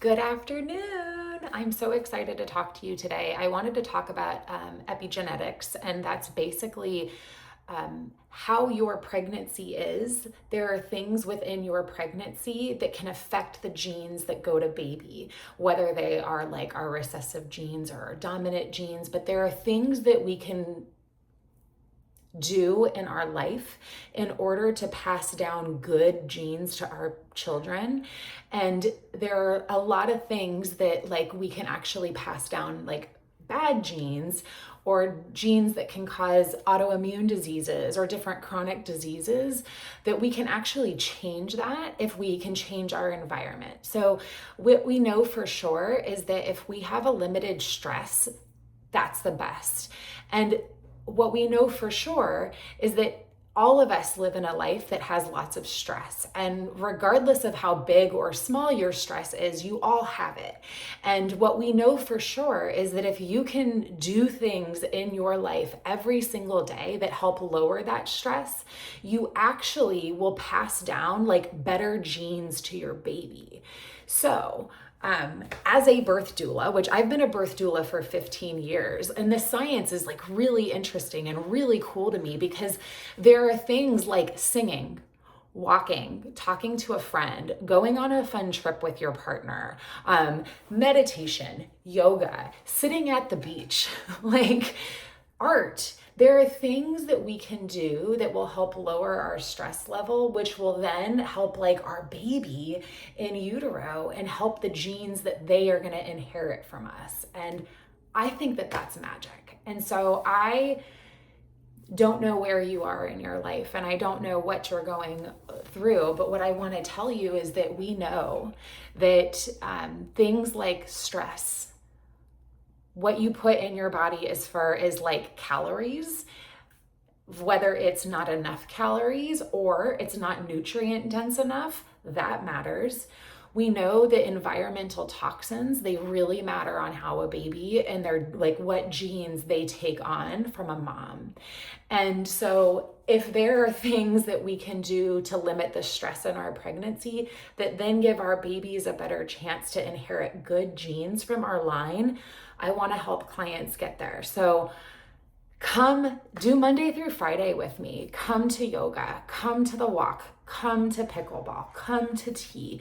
Good afternoon. I'm so excited to talk to you today. I wanted to talk about epigenetics, and that's basically how your pregnancy is. There are things within your pregnancy that can affect the genes that go to baby, whether they are like our recessive genes or our dominant genes, but there are things that we can do in our life in order to pass down good genes to our children. And there are a lot of things that like we can actually pass down, like bad genes or genes that can cause autoimmune diseases or different chronic diseases, that we can actually change that if we can change our environment. So what we know for sure is that if we have a limited stress, that's the best. And what we know for sure is that all of us live in a life that has lots of stress. And regardless of how big or small your stress is, you all have it. And what we know for sure is that if you can do things in your life every single day that help lower that stress, you actually will pass down like better genes to your baby. So, as a birth doula, which I've been a birth doula for 15 years, and the science is like really interesting and really cool to me because there are things like singing, walking, talking to a friend, going on a fun trip with your partner, meditation, yoga, sitting at the beach, like art. There are things that we can do that will help lower our stress level, which will then help like our baby in utero and help the genes that they are going to inherit from us. And I think that that's magic. And so I don't know where you are in your life and I don't know what you're going through, but what I want to tell you is that we know that things like stress, what you put in your body is like calories, whether it's not enough calories or it's not nutrient dense enough, that matters. We know that environmental toxins, they really matter on how a baby and they're like what genes they take on from a mom. And so if there are things that we can do to limit the stress in our pregnancy that then give our babies a better chance to inherit good genes from our line, I want to help clients get there. So come do Monday through Friday with me. Come to yoga, come to the walk, come to pickleball, come to tea.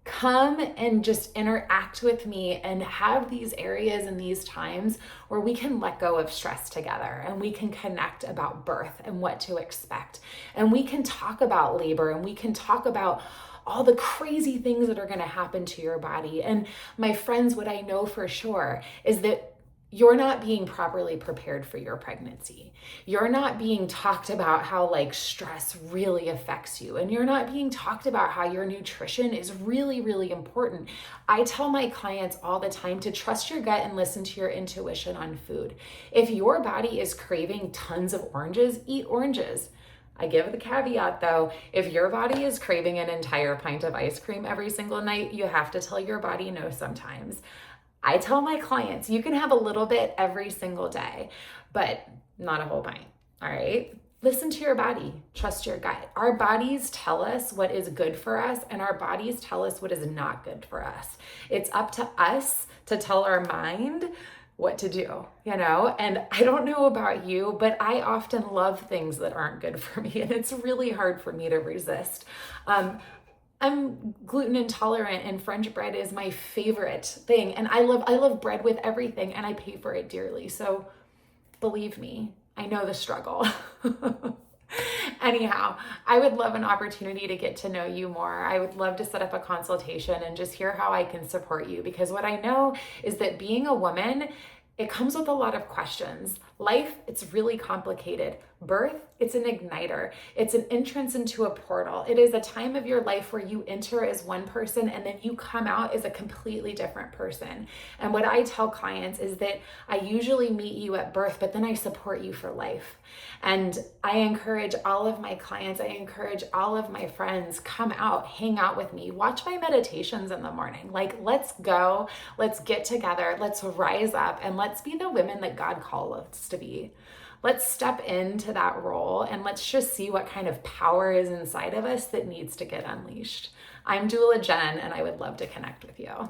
Come and just interact with me and have these areas and these times where we can let go of stress together and we can connect about birth and what to expect. And we can talk about labor and we can talk about all the crazy things that are going to happen to your body. And my friends, what I know for sure is that you're not being properly prepared for your pregnancy. You're not being talked about how like stress really affects you. And you're not being talked about how your nutrition is really, really important. I tell my clients all the time to trust your gut and listen to your intuition on food. If your body is craving tons of oranges, eat oranges. I give the caveat though, if your body is craving an entire pint of ice cream every single night, you have to tell your body no sometimes. I tell my clients, you can have a little bit every single day, but not a whole pint, all right? Listen to your body, trust your gut. Our bodies tell us what is good for us and our bodies tell us what is not good for us. It's up to us to tell our mind what to do, And I don't know about you, but I often love things that aren't good for me and it's really hard for me to resist. I'm gluten intolerant and French bread is my favorite thing. And I love bread with everything and I pay for it dearly. So believe me, I know the struggle. Anyhow, I would love an opportunity to get to know you more. I would love to set up a consultation and just hear how I can support you because what I know is that being a woman, it comes with a lot of questions. Life, it's really complicated. Birth, it's an igniter. It's an entrance into a portal. It is a time of your life where you enter as one person and then you come out as a completely different person. And what I tell clients is that I usually meet you at birth, but then I support you for life. And I encourage all of my clients, I encourage all of my friends, come out, hang out with me, watch my meditations in the morning. Like, let's go, let's get together, let's rise up, and let's be the women that God called us to be. Let's step into that role and let's just see what kind of power is inside of us that needs to get unleashed. I'm Doula Jenn, and I would love to connect with you.